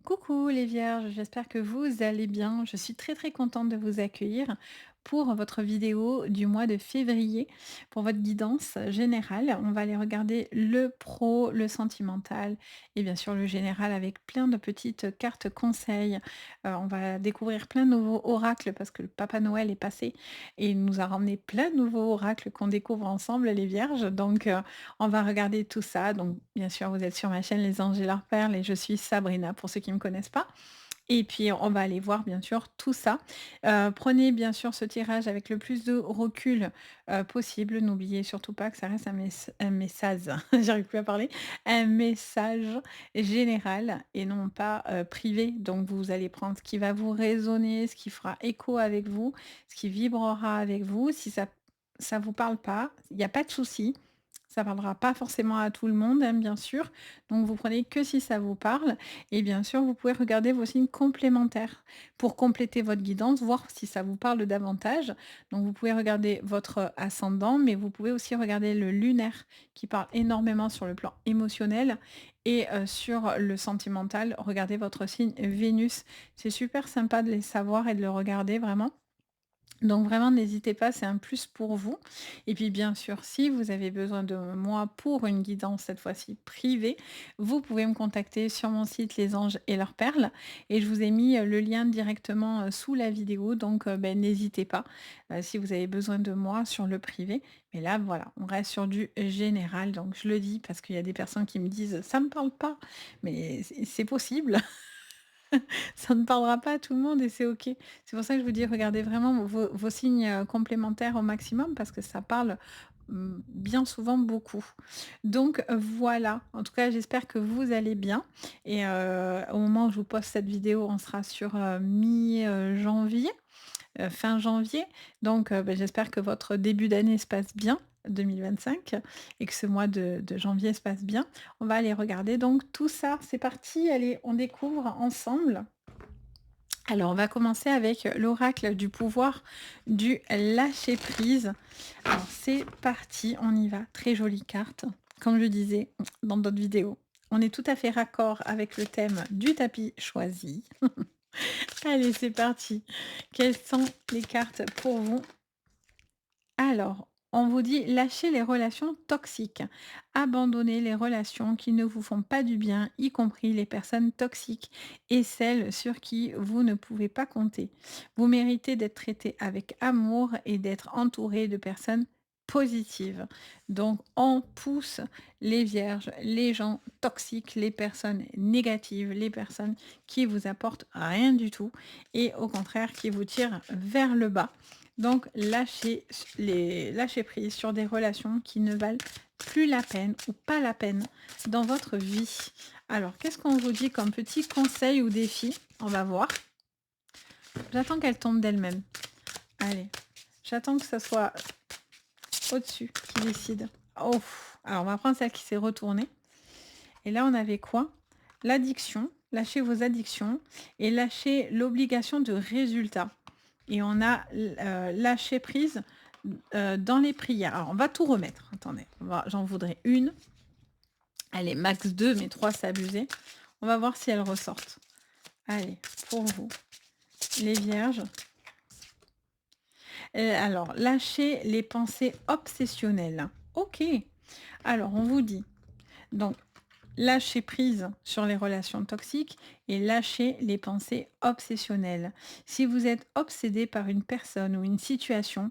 Coucou les vierges, j'espère que vous allez bien. Je suis très contente de vous accueillir pour votre vidéo du mois de février, pour votre guidance générale. On va aller regarder le pro, le sentimental et bien sûr le général avec plein de petites cartes conseils. On va découvrir plein de nouveaux oracles parce que le Papa Noël est passé et il nous a ramené plein de nouveaux oracles qu'on découvre ensemble les vierges. Donc on va regarder tout ça. Donc, bien sûr, vous êtes sur ma chaîne Les Anges et leurs perles et je suis Sabrina pour ceux qui ne me connaissent pas. Et puis, on va aller voir, bien sûr, tout ça. Prenez, bien sûr, ce tirage avec le plus de recul possible. N'oubliez surtout pas que ça reste un message, j'arrive plus à parler, un message général et non pas privé. Donc, vous allez prendre ce qui va vous résonner, ce qui fera écho avec vous, ce qui vibrera avec vous. Si ça vous parle pas, il n'y a pas de souci. Ça parlera pas forcément à tout le monde, hein, bien sûr. Donc vous prenez que si ça vous parle et bien sûr, vous pouvez regarder vos signes complémentaires pour compléter votre guidance, voir si ça vous parle davantage. Donc vous pouvez regarder votre ascendant, mais vous pouvez aussi regarder le lunaire qui parle énormément sur le plan émotionnel et sur le sentimental, regardez votre signe Vénus. C'est super sympa de les savoir et de le regarder vraiment. Donc vraiment, n'hésitez pas, c'est un plus pour vous. Et puis bien sûr, si vous avez besoin de moi pour une guidance, cette fois-ci privée, vous pouvez me contacter sur mon site Les Anges et leurs perles. Et je vous ai mis le lien directement sous la vidéo. Donc ben, n'hésitez pas si vous avez besoin de moi sur le privé. Mais là, voilà, on reste sur du général. Donc je le dis parce qu'il y a des personnes qui me disent, ça ne me parle pas. Mais c'est possible. Ça ne parlera pas à tout le monde et c'est OK. C'est pour ça que je vous dis, regardez vraiment vos signes, complémentaires au maximum parce que ça parle, bien souvent beaucoup. Donc voilà, en tout cas, j'espère que vous allez bien et au moment où je vous poste cette vidéo, on sera sur, mi, janvier fin janvier. Donc, bah, j'espère que votre début d'année se passe bien, 2025, et que ce mois de janvier se passe bien. On va aller regarder donc tout ça. C'est parti, allez, on découvre ensemble. Alors, on va commencer avec l'oracle du pouvoir du lâcher-prise. Alors, c'est parti, on y va. Très jolie carte. Comme je disais dans d'autres vidéos, on est tout à fait raccord avec le thème du tapis choisi. Allez, c'est parti. Quelles sont les cartes pour vous? Alors, on vous dit lâchez les relations toxiques. Abandonnez les relations qui ne vous font pas du bien, y compris les personnes toxiques et celles sur qui vous ne pouvez pas compter. Vous méritez d'être traité avec amour et d'être entouré de personnes positives. Donc, on pousse les vierges, les gens toxiques, les personnes négatives, les personnes qui vous apportent rien du tout et au contraire qui vous tirent vers le bas. Donc, lâcher prise sur des relations qui ne valent plus la peine ou pas la peine dans votre vie. Alors, qu'est-ce qu'on vous dit comme petit conseil ou défi? On va voir. J'attends qu'elle tombe d'elle-même. Allez, j'attends que ce soit au-dessus qui décide. Oh, alors on va prendre celle qui s'est retournée. Et là, on avait quoi? L'addiction, lâchez vos addictions et lâchez l'obligation de résultat. Et on a lâché prise dans les prières. Alors, on va tout remettre. Attendez, j'en voudrais une. Allez, max 2, mais 3, c'est abusé. On va voir si elles ressortent. Allez, pour vous, les vierges. Alors, lâchez les pensées obsessionnelles. Ok. Alors, on vous dit, donc, lâcher prise sur les relations toxiques et lâcher les pensées obsessionnelles. Si vous êtes obsédé par une personne ou une situation,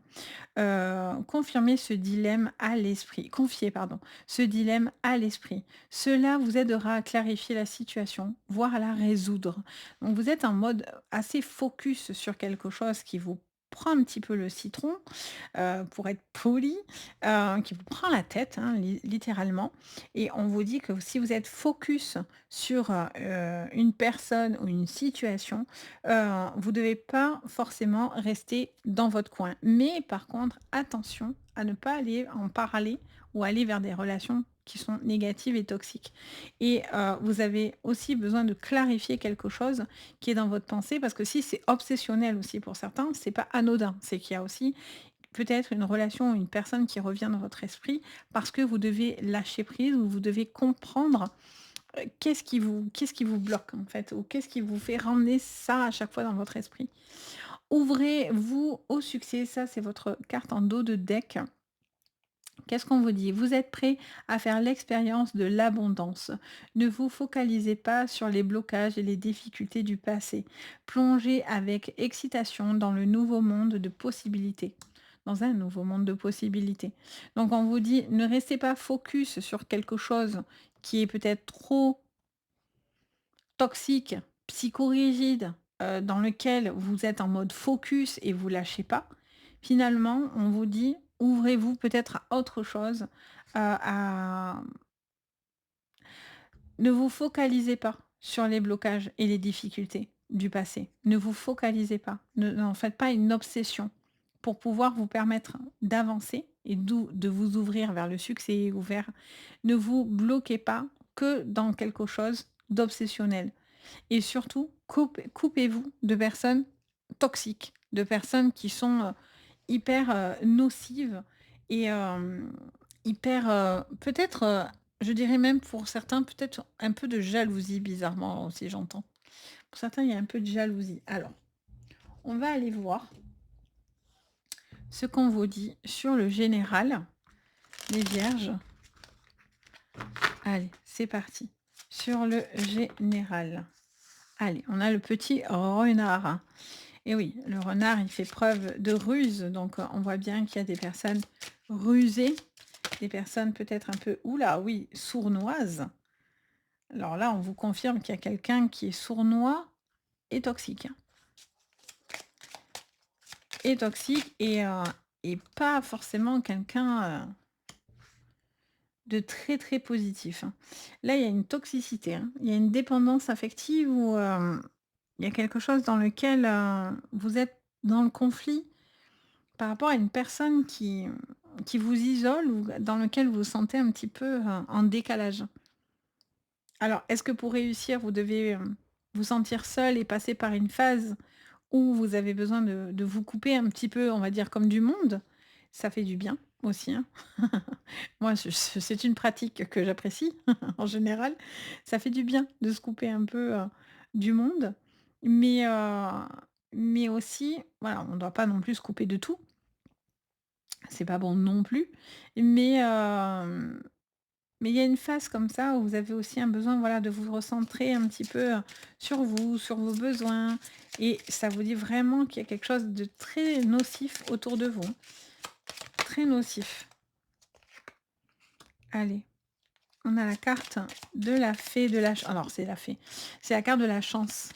confirmez ce dilemme à l'esprit. Confiez, pardon, ce dilemme à l'esprit. Cela vous aidera à clarifier la situation, voire à la résoudre. Donc vous êtes en mode assez focus sur quelque chose qui vous prend un petit peu le citron, pour être poli, qui vous prend la tête, hein, littéralement. Et on vous dit que si vous êtes focus sur une personne ou une situation, vous ne devez pas forcément rester dans votre coin. Mais par contre, attention à ne pas aller en parler ou aller vers des relations qui sont négatives et toxiques. Et vous avez aussi besoin de clarifier quelque chose qui est dans votre pensée, parce que si c'est obsessionnel aussi pour certains, c'est pas anodin. C'est qu'il y a aussi peut-être une relation, une personne qui revient dans votre esprit parce que vous devez lâcher prise ou vous devez comprendre qu'est-ce qui vous bloque en fait? Ou qu'est-ce qui vous fait ramener ça à chaque fois dans votre esprit? Ouvrez-vous au succès, ça c'est votre carte en dos de deck. Qu'est-ce qu'on vous dit? Vous êtes prêt à faire l'expérience de l'abondance. Ne vous focalisez pas sur les blocages et les difficultés du passé. Plongez avec excitation dans le nouveau monde de possibilités. Dans un nouveau monde de possibilités. Donc on vous dit, ne restez pas focus sur quelque chose qui est peut-être trop toxique, psychorigide, dans lequel vous êtes en mode focus et vous lâchez pas. Finalement, on vous dit: «Ouvrez-vous peut-être à autre chose», à ne vous focalisez pas sur les blocages et les difficultés du passé. Ne vous focalisez pas. N'en faites pas une obsession pour pouvoir vous permettre d'avancer et de vous ouvrir vers le succès ou vers ne vous bloquez pas que dans quelque chose d'obsessionnel. Et surtout, coupez-vous de personnes toxiques, de personnes qui sont, hyper, nocives et hyper, peut-être, je dirais même pour certains, peut-être un peu de jalousie bizarrement aussi j'entends. Pour certains, il y a un peu de jalousie. Alors, on va aller voir ce qu'on vous dit sur le général, les vierges. Allez, c'est parti. Sur le général. Allez, on a le petit renard. Et oui, le renard, il fait preuve de ruse, donc on voit bien qu'il y a des personnes rusées, des personnes peut-être un peu, oula, oui, sournoises. Alors là, on vous confirme qu'il y a quelqu'un qui est sournois et toxique, hein. Et toxique et pas forcément quelqu'un de très très positif, hein. Là, il y a une toxicité, hein. Il y a une dépendance affective où il y a quelque chose dans lequel vous êtes dans le conflit par rapport à une personne qui vous isole ou dans lequel vous vous sentez un petit peu, en décalage. Alors, est-ce que pour réussir, vous devez, vous sentir seul et passer par une phase où vous avez besoin de vous couper un petit peu, on va dire, comme du monde? Ça fait du bien aussi, hein. Moi, c'est une pratique que j'apprécie en général. Ça fait du bien de se couper un peu, du monde, mais mais aussi, voilà, on ne doit pas non plus se couper de tout. C'est pas bon non plus, mais mais il y a une phase comme ça où vous avez aussi un besoin, voilà, de vous recentrer un petit peu, sur vous, sur vos besoins et ça vous dit vraiment qu'il y a quelque chose de très nocif autour de vous, hein, très nocif. Allez, on a la carte de la fée de la ch alors c'est la fée, c'est la carte de la chance.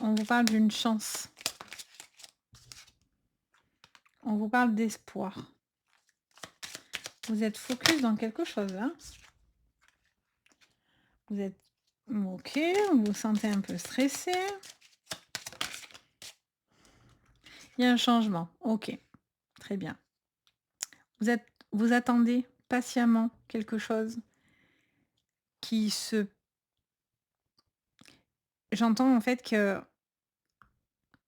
On vous parle d'une chance, on vous parle d'espoir. Vous êtes focus dans quelque chose là. Vous êtes OK, vous vous sentez un peu stressé. Il y a un changement. OK, très bien. Vous attendez patiemment quelque chose qui se j'entends en fait que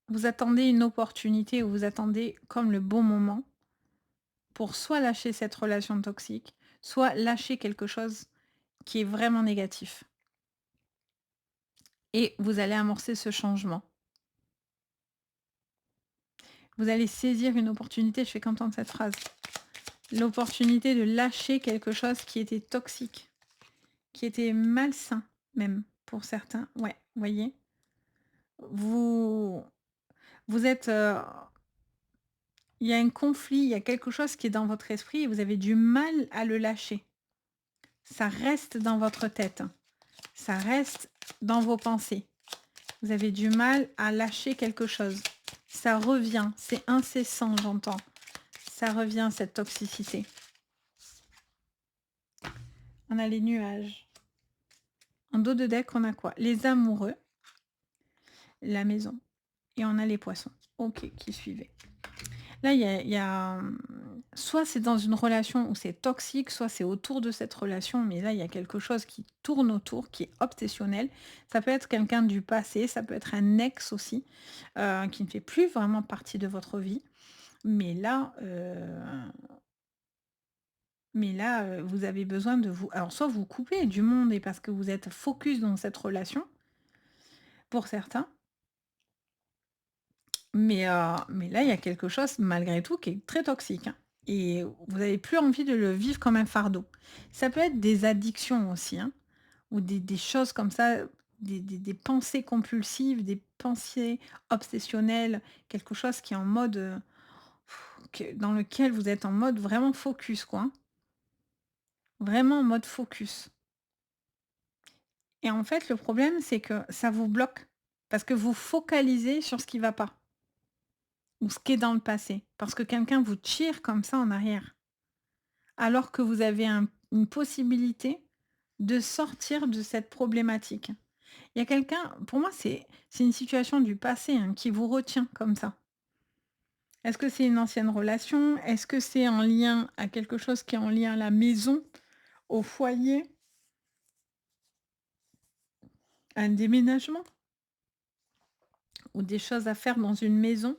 vous attendez une opportunité ou vous attendez comme le bon moment pour soit lâcher cette relation toxique, soit lâcher quelque chose qui est vraiment négatif et vous allez amorcer ce changement. Vous allez saisir une opportunité, je suis contente de cette phrase. L'opportunité de lâcher quelque chose qui était toxique, qui était malsain même pour certains. Ouais, voyez? Vous vous êtes, il y a un conflit, il y a quelque chose qui est dans votre esprit et vous avez du mal à le lâcher. Ça reste dans votre tête, ça reste dans vos pensées. Vous avez du mal à lâcher quelque chose. Ça revient, c'est incessant, j'entends. Ça revient cette toxicité. On a les nuages. En dos de deck, on a quoi? Les amoureux, la maison et on a les poissons. OK, qui suivait. Là, soit c'est dans une relation où c'est toxique, soit c'est autour de cette relation, mais là, il y a quelque chose qui tourne autour, qui est obsessionnel. Ça peut être quelqu'un du passé, ça peut être un ex aussi, qui ne fait plus vraiment partie de votre vie. Mais là, Mais là, vous avez besoin de vous alors soit vous coupez du monde et parce que vous êtes focus dans cette relation, pour certains, mais là, il y a quelque chose malgré tout qui est très toxique, hein, et vous avez plus envie de le vivre comme un fardeau. Ça peut être des addictions aussi, hein, ou des choses comme ça, des pensées compulsives, des pensées obsessionnelles, quelque chose qui est en mode, dans lequel vous êtes en mode vraiment focus quoi, hein, vraiment en mode focus. Et en fait, le problème, c'est que ça vous bloque parce que vous focalisez sur ce qui va pas ou ce qui est dans le passé. Parce que quelqu'un vous tire comme ça en arrière, alors que vous avez une possibilité de sortir de cette problématique. Il y a quelqu'un, pour moi, c'est une situation du passé hein, qui vous retient comme ça. Est-ce que c'est une ancienne relation? Est-ce que c'est en lien à quelque chose qui est en lien à la maison, au foyer, à un déménagement ou des choses à faire dans une maison?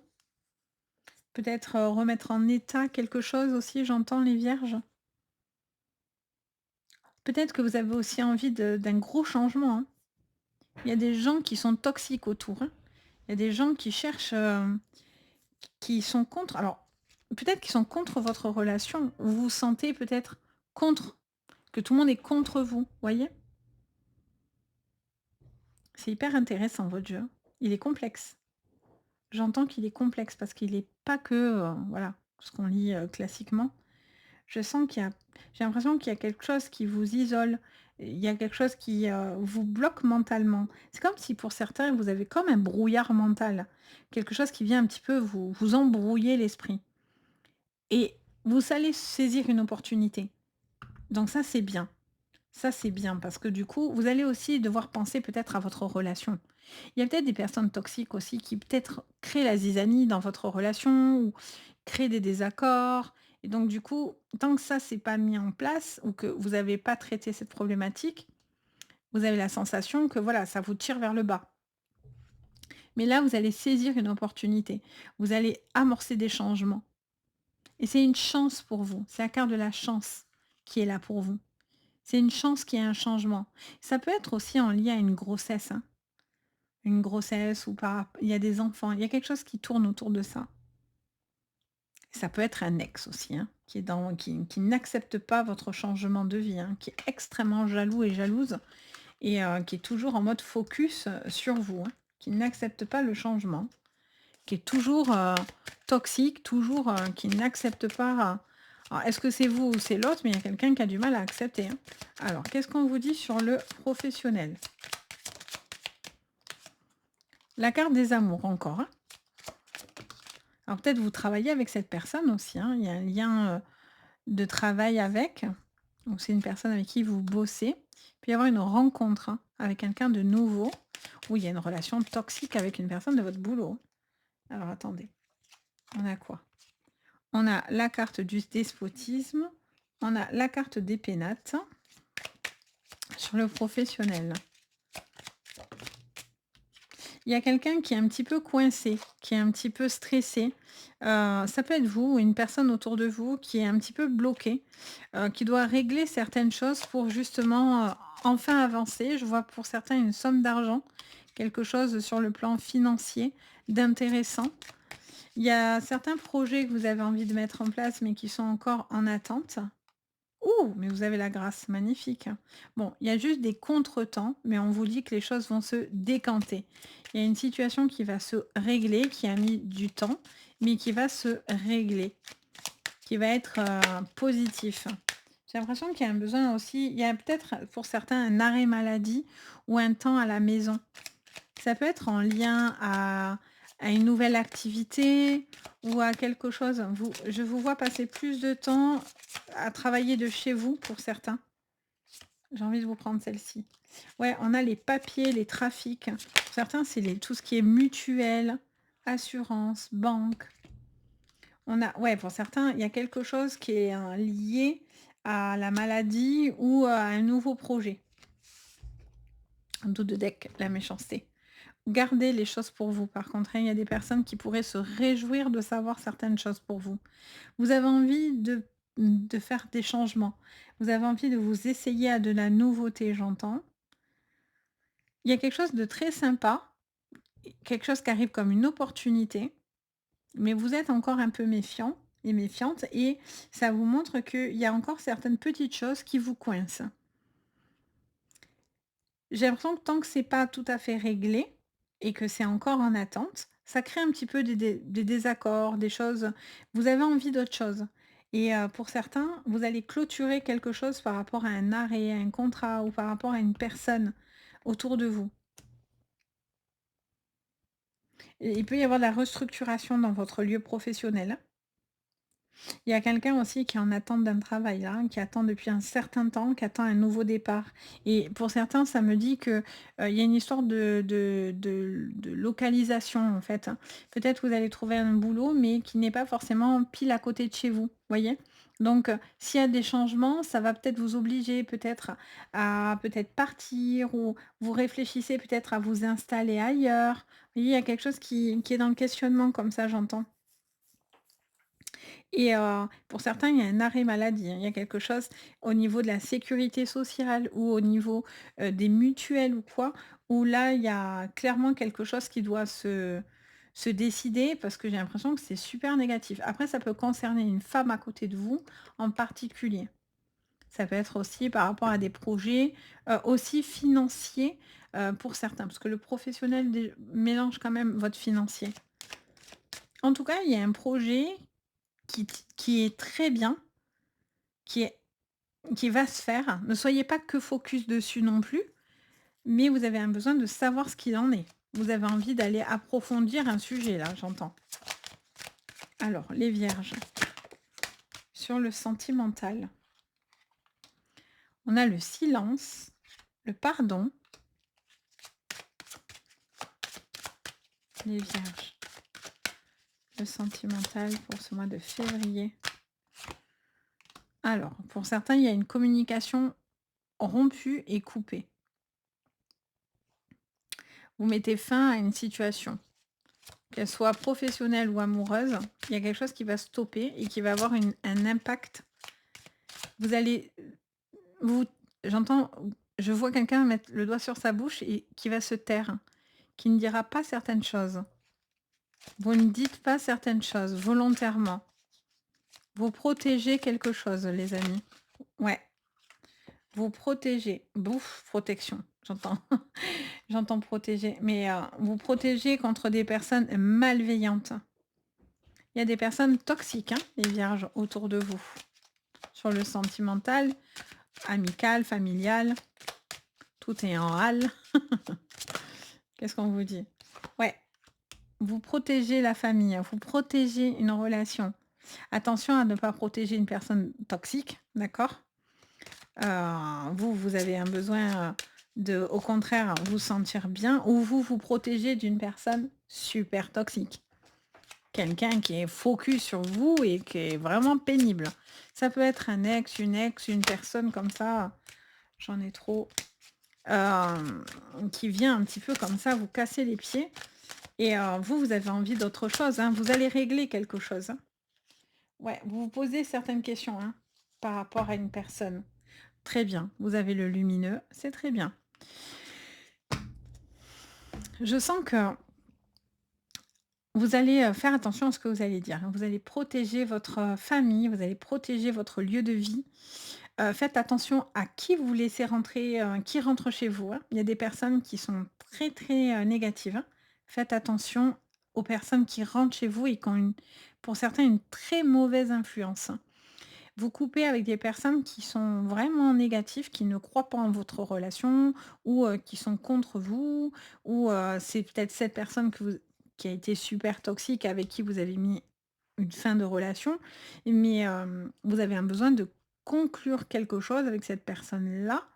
Peut-être, remettre en état quelque chose aussi, j'entends les vierges. Peut-être que vous avez aussi envie d'un gros changement, hein. Il y a des gens qui sont toxiques autour, hein. Il y a des gens qui cherchent, qui sont contre alors, peut-être qu'ils sont contre votre relation. Vous vous sentez peut-être contre, que tout le monde est contre vous, voyez? C'est hyper intéressant votre jeu, hein. Il est complexe. J'entends qu'il est complexe parce qu'il est pas que, voilà, ce qu'on lit, classiquement. Je sens qu'il y a j'ai l'impression qu'il y a quelque chose qui vous isole. Il y a quelque chose qui, vous bloque mentalement. C'est comme si pour certains, vous avez comme un brouillard mental. Quelque chose qui vient un petit peu vous embrouiller l'esprit et vous allez saisir une opportunité. Donc ça, c'est bien. Ça, c'est bien parce que du coup, vous allez aussi devoir penser peut-être à votre relation. Il y a peut-être des personnes toxiques aussi qui peut-être créent la zizanie dans votre relation ou créent des désaccords. Et donc du coup, tant que ça c'est pas mis en place ou que vous n'avez pas traité cette problématique, vous avez la sensation que voilà, ça vous tire vers le bas. Mais là, vous allez saisir une opportunité. Vous allez amorcer des changements. Et c'est une chance pour vous. C'est la carte de la chance qui est là pour vous. C'est une chance qui est un changement. Ça peut être aussi en lien à une grossesse, hein. Une grossesse ou par il y a des enfants, il y a quelque chose qui tourne autour de ça. Ça peut être un ex aussi, hein, qui n'accepte pas votre changement de vie, hein, qui est extrêmement jaloux et jalouse et qui est toujours en mode focus, sur vous, hein, qui n'accepte pas le changement, qui est toujours, toxique, toujours, qui n'accepte pas, alors est-ce que c'est vous ou c'est l'autre? Mais il y a quelqu'un qui a du mal à accepter, hein. Alors qu'est-ce qu'on vous dit sur le professionnel? La carte des amours encore, hein. Alors peut-être vous travaillez avec cette personne aussi, hein, il y a un lien, de travail avec, donc c'est une personne avec qui vous bossez. Puis y avoir une rencontre, hein, avec quelqu'un de nouveau, ou il y a une relation toxique avec une personne de votre boulot. Alors attendez, on a quoi? On a la carte du despotisme, on a la carte des pénates sur le professionnel. Il y a quelqu'un qui est un petit peu coincé, qui est un petit peu stressé. Ça peut être vous ou une personne autour de vous qui est un petit peu bloquée, qui doit régler certaines choses pour justement, enfin avancer. Je vois pour certains une somme d'argent, quelque chose sur le plan financier d'intéressant. Il y a certains projets que vous avez envie de mettre en place, mais qui sont encore en attente. Ouh! Mais vous avez la grâce, magnifique. Bon, il y a juste des contretemps, mais on vous dit que les choses vont se décanter. Il y a une situation qui va se régler, qui a mis du temps, mais qui va se régler, qui va être, positif. J'ai l'impression qu'il y a un besoin aussi il y a peut-être pour certains un arrêt maladie ou un temps à la maison. Ça peut être en lien à une nouvelle activité ou à quelque chose. Je vous vois passer plus de temps à travailler de chez vous pour certains. J'ai envie de vous prendre celle-ci. Ouais, on a les papiers, les trafics. Pour certains, c'est tout ce qui est mutuelle, assurance, banque. On a, ouais, pour certains, il y a quelque chose qui est lié à la maladie ou à un nouveau projet. Un dos de deck, la méchanceté. Gardez les choses pour vous, par contre, hein. Il y a des personnes qui pourraient se réjouir de savoir certaines choses pour vous. Vous avez envie de de faire des changements. Vous avez envie de vous essayer à de la nouveauté, j'entends. Il y a quelque chose de très sympa, quelque chose qui arrive comme une opportunité, mais vous êtes encore un peu méfiant et méfiante et ça vous montre qu'il y a encore certaines petites choses qui vous coincent. J'ai l'impression que tant que c'est pas tout à fait réglé et que c'est encore en attente, ça crée un petit peu des désaccords, des choses vous avez envie d'autre chose et pour certains, vous allez clôturer quelque chose par rapport à un arrêt, à un contrat ou par rapport à une personne autour de vous. Et il peut y avoir de la restructuration dans votre lieu professionnel. Il y a quelqu'un aussi qui est en attente d'un travail là, qui attend depuis un certain temps, qui attend un nouveau départ et pour certains, ça me dit que, il y a une histoire de localisation en fait, hein. Peut-être vous allez trouver un boulot, mais qui n'est pas forcément pile à côté de chez vous, voyez? Donc, s'il y a des changements, ça va peut-être vous obliger peut-être à peut-être partir ou vous réfléchissez peut-être à vous installer ailleurs. Vous voyez, il y a quelque chose qui est dans le questionnement comme ça, j'entends. Et pour certains, il y a un arrêt maladie, hein. Il y a quelque chose au niveau de la sécurité sociale ou au niveau, des mutuelles ou quoi, où là, il y a clairement quelque chose qui doit se décider parce que j'ai l'impression que c'est super négatif. Après, ça peut concerner une femme à côté de vous en particulier. Ça peut être aussi par rapport à des projets, aussi financiers, pour certains, parce que le professionnel dé mélange quand même votre financier. En tout cas, il y a un projet qui est très bien, qui est qui va se faire. Ne soyez pas que focus dessus non plus, mais vous avez un besoin de savoir ce qu'il en est. Vous avez envie d'aller approfondir un sujet là, j'entends. Alors, les vierges, sur le sentimental, on a le silence, le pardon, les vierges, le sentimental pour ce mois de février. Alors, pour certains, il y a une communication rompue et coupée. Vous mettez fin à une situation. Qu'elle soit professionnelle ou amoureuse, il y a quelque chose qui va stopper et qui va avoir un impact. Vous allez vous j'entends je vois quelqu'un mettre le doigt sur sa bouche et qui va se taire, qui ne dira pas certaines choses. Vous ne dites pas certaines choses volontairement. Vous protégez quelque chose, les amis. Ouais, vous protégez. Bouf, protection, j'entends. J'entends protéger, mais vous protégez contre des personnes malveillantes. Il y a des personnes toxiques, hein, les vierges, autour de vous. Sur le sentimental, amical, familial, tout est en hal. Qu'est-ce qu'on vous dit? Ouais, vous protégez la famille, vous protégez une relation. Attention à ne pas protéger une personne toxique, d'accord? Vous avez un besoin, de au contraire, vous sentir bien ou vous protégez d'une personne super toxique. Quelqu'un qui est focus sur vous et qui est vraiment pénible. Ça peut être un ex, une personne comme ça, j'en ai trop, qui vient un petit peu comme ça vous casser les pieds et vous avez envie d'autre chose, hein. Vous allez régler quelque chose, hein. Ouais, vous vous posez certaines questions, hein, par rapport à une personne. Très bien, vous avez le lumineux, c'est très bien. Je sens que vous allez, faire attention à ce que vous allez dire, hein. Vous allez protéger votre, famille, vous allez protéger votre lieu de vie. Faites attention à qui vous laissez rentrer, qui rentre chez vous, hein. Il y a des personnes qui sont très, très, négatives, hein. Faites attention aux personnes qui rentrent chez vous et qui ont pour certains, une très mauvaise influence, hein. Vous coupez avec des personnes qui sont vraiment négatives, qui ne croient pas en votre relation ou, qui sont contre vous ou, c'est peut-être cette personne qui a été super toxique, avec qui vous avez mis une fin de relation, mais vous avez un besoin de conclure quelque chose avec cette personne-là.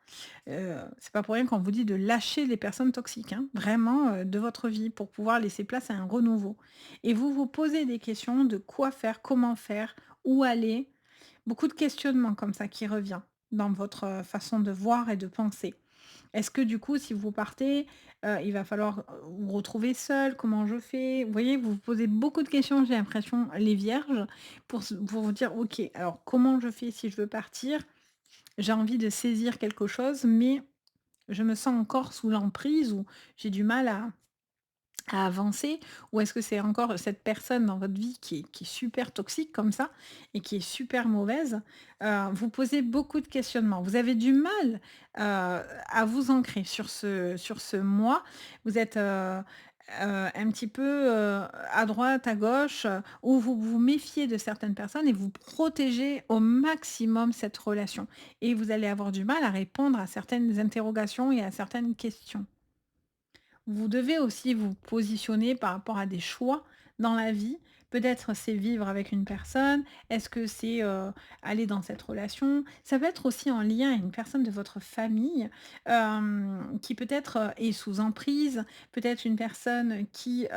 C'est pas pour rien qu'on vous dit de lâcher les personnes toxiques, hein, vraiment, de votre vie pour pouvoir laisser place à un renouveau et vous vous posez des questions de quoi faire, comment faire, où aller. Beaucoup de questionnements comme ça qui revient dans votre, façon de voir et de penser. Est-ce que du coup, si vous partez, il va falloir, vous retrouver seul? Comment je fais? Vous voyez, vous vous posez beaucoup de questions, j'ai l'impression, les vierges, pour vous dire: «OK, alors comment je fais si je veux partir? J'ai envie de saisir quelque chose, mais je me sens encore sous l'emprise ou j'ai du mal à avancer, ou est-ce que c'est encore cette personne dans votre vie qui est super toxique comme ça et qui est super mauvaise?» Vous posez beaucoup de questionnements. Vous avez du mal, à vous ancrer sur ce moi. Vous êtes, un petit peu, à droite, à gauche, où vous vous méfiez de certaines personnes et vous protégez au maximum cette relation, et vous allez avoir du mal à répondre à certaines interrogations et à certaines questions. Vous devez aussi vous positionner par rapport à des choix dans la vie. Peut-être c'est vivre avec une personne, est-ce que c'est, aller dans cette relation? Ça peut être aussi en lien avec une personne de votre famille, qui peut-être, est sous emprise, peut-être une personne qui,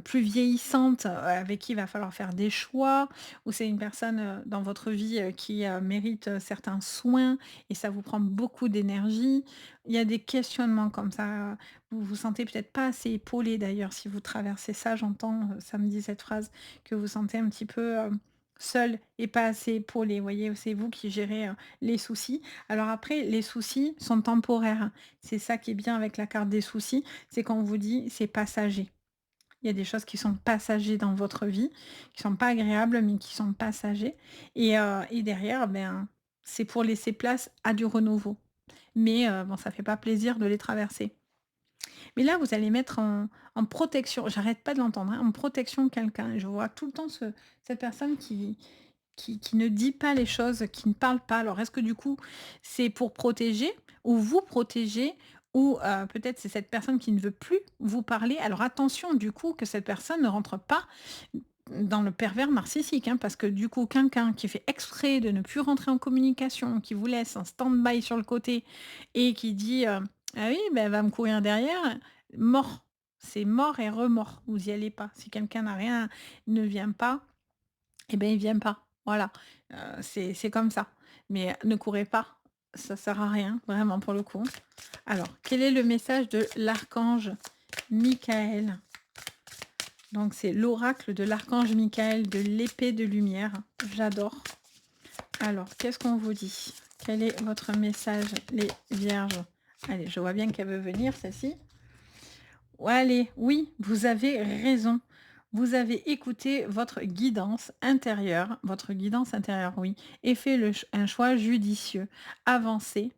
plus vieillissante, avec qui il va falloir faire des choix, ou c'est une personne, dans votre vie, qui, mérite, certains soins et ça vous prend beaucoup d'énergie. Il y a des questionnements comme ça. Vous vous sentez peut-être pas assez épaulé d'ailleurs si vous traversez ça, j'entends, ça me dit cette phrase, que vous sentez un petit peu, seul et pas assez épaulé. Vous voyez, c'est vous qui gérez, les soucis. Alors après, les soucis sont temporaires, hein. C'est ça qui est bien avec la carte des soucis, c'est qu'on vous dit: «C'est passager». Il y a des choses qui sont passagers dans votre vie, qui sont pas agréables, mais qui sont passagers, et derrière, ben, c'est pour laisser place à du renouveau. Mais bon, ça fait pas plaisir de les traverser. Mais là, vous allez mettre en protection, j'arrête pas de l'entendre, hein, en protection quelqu'un. Je vois tout le temps cette personne qui ne dit pas les choses, qui ne parle pas. Alors est-ce que du coup, c'est pour protéger ou vous protéger, ou peut-être c'est cette personne qui ne veut plus vous parler? Alors attention du coup que cette personne ne rentre pas dans le pervers narcissique, hein, parce que du coup quelqu'un qui fait exprès de ne plus rentrer en communication, qui vous laisse en stand-by sur le côté et qui dit, «Ah oui, ben, elle va me courir derrière», mort. C'est mort et remords, vous y allez pas. Si quelqu'un n'a rien, ne vient pas, eh ben, il vient pas. Voilà, c'est comme ça. Mais ne courez pas, ça sert à rien, vraiment pour le coup. Alors, quel est le message de l'archange Michael? Donc c'est l'oracle de l'archange Michael de l'épée de lumière. J'adore. Alors, qu'est-ce qu'on vous dit? Quel est votre message, les vierges? Allez, je vois bien qu'elle veut venir, celle-ci. Ouais, allez, oui, vous avez raison. Vous avez écouté votre guidance intérieure, oui, et fait un choix judicieux. Avancez,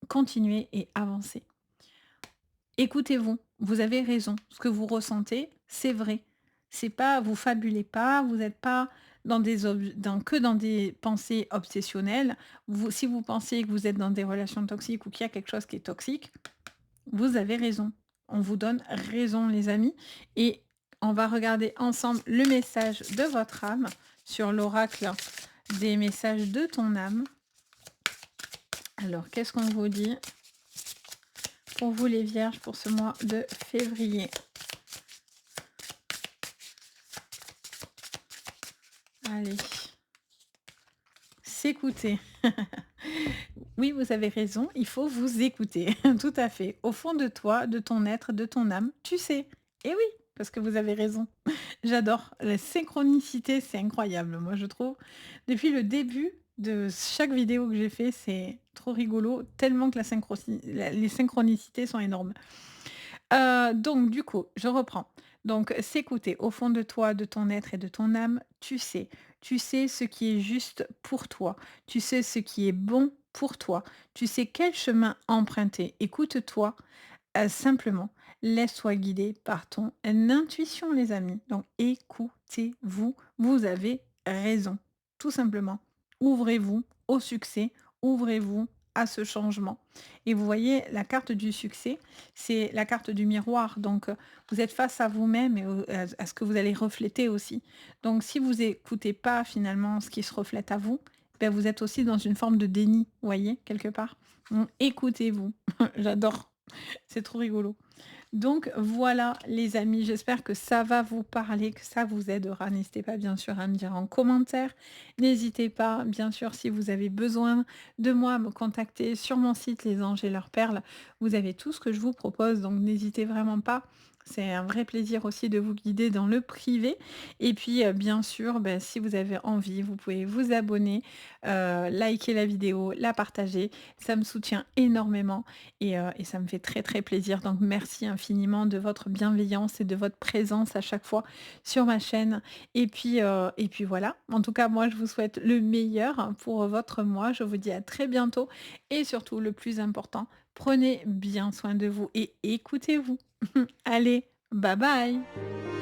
continuez et avancez. Écoutez-vous, vous avez raison. Ce que vous ressentez, c'est vrai. C'est pas, vous fabulez pas, vous n'êtes pas que dans des pensées obsessionnelles. Si vous pensez que vous êtes dans des relations toxiques ou qu'il y a quelque chose qui est toxique, vous avez raison. On vous donne raison, les amis. Et on va regarder ensemble le message de votre âme sur l'oracle des messages de ton âme. Alors, qu'est-ce qu'on vous dit pour vous, les vierges, pour ce mois de février? Allez, s'écouter. Oui, vous avez raison, il faut vous écouter. Tout à fait. Au fond de toi, de ton être, de ton âme, tu sais. Et oui, parce que vous avez raison. J'adore. La synchronicité, c'est incroyable, moi, je trouve. Depuis le début de chaque vidéo que j'ai fait, c'est trop rigolo, tellement que les synchronicités sont énormes. Donc du coup, je reprends. Donc s'écouter au fond de toi, de ton être et de ton âme, tu sais. Tu sais ce qui est juste pour toi. Tu sais ce qui est bon pour toi. Tu sais quel chemin emprunter. Écoute-toi, simplement. Laisse-toi guider par ton intuition, les amis. Donc écoutez-vous, vous avez raison, tout simplement. Ouvrez-vous au succès, ouvrez-vous à ce changement. Et vous voyez, la carte du succès, c'est la carte du miroir. Donc, vous êtes face à vous-même et à ce que vous allez refléter aussi. Donc, si vous écoutez pas finalement ce qui se reflète à vous, ben, vous êtes aussi dans une forme de déni, vous voyez, quelque part. Donc, écoutez-vous. J'adore. C'est trop rigolo. Donc voilà les amis, j'espère que ça va vous parler, que ça vous aidera. N'hésitez pas bien sûr à me dire en commentaire. N'hésitez pas bien sûr si vous avez besoin de moi à me contacter sur mon site Les Anges et leurs perles. Vous avez tout ce que je vous propose, donc n'hésitez vraiment pas. C'est un vrai plaisir aussi de vous guider dans le privé. Et puis bien sûr, bah, si vous avez envie, vous pouvez vous abonner, liker la vidéo, la partager. Ça me soutient énormément et ça me fait très, très plaisir. Donc merci infiniment de votre bienveillance et de votre présence à chaque fois sur ma chaîne. Et puis voilà. En tout cas, moi, je vous souhaite le meilleur pour votre mois. Je vous dis à très bientôt et surtout, le plus important, prenez bien soin de vous et écoutez-vous. Allez, bye bye.